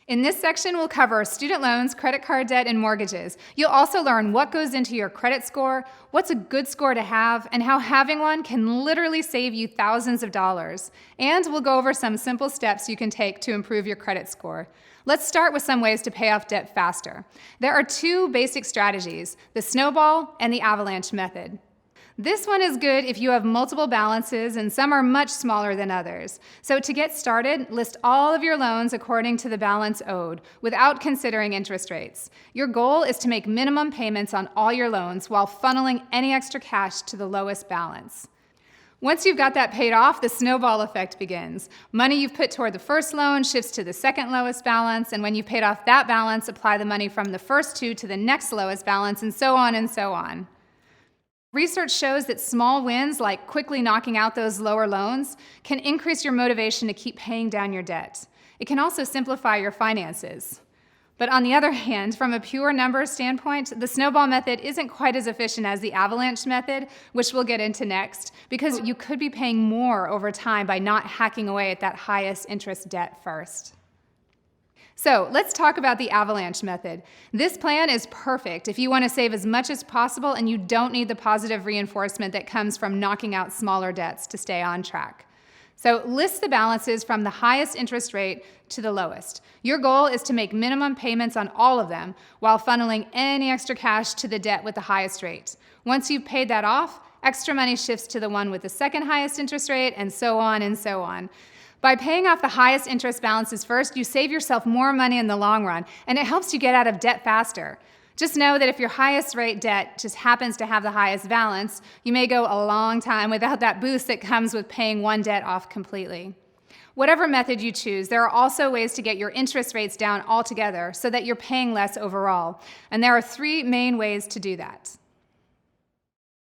In this section, we'll cover student loans, credit card debt, and mortgages. You'll also learn what goes into your credit score, what's a good score to have, and how having one can literally save you thousands of dollars. And we'll go over some simple steps you can take to improve your credit score. Let's start with some ways to pay off debt faster. There are two basic strategies, the Snowball and the Avalanche method. This one is good if you have multiple balances and some are much smaller than others. So to get started, list all of your loans according to the balance owed without considering interest rates. Your goal is to make minimum payments on all your loans while funneling any extra cash to the lowest balance. Once you've got that paid off, the snowball effect begins. Money you've put toward the first loan shifts to the second lowest balance, and when you've paid off that balance, apply the money from the first two to the next lowest balance, and so on and so on. Research shows that small wins, like quickly knocking out those lower loans, can increase your motivation to keep paying down your debt. It can also simplify your finances. But on the other hand, from a pure numbers standpoint, the snowball method isn't quite as efficient as the avalanche method, which we'll get into next, because you could be paying more over time by not hacking away at that highest interest debt first. So let's talk about the avalanche method. This plan is perfect if you want to save as much as possible and you don't need the positive reinforcement that comes from knocking out smaller debts to stay on track. So list the balances from the highest interest rate to the lowest. Your goal is to make minimum payments on all of them while funneling any extra cash to the debt with the highest rate. Once you've paid that off, extra money shifts to the one with the second highest interest rate, and so on and so on. By paying off the highest interest balances first, you save yourself more money in the long run, and it helps you get out of debt faster. Just know that if your highest rate debt just happens to have the highest balance, you may go a long time without that boost that comes with paying one debt off completely. Whatever method you choose, there are also ways to get your interest rates down altogether so that you're paying less overall. And there are three main ways to do that.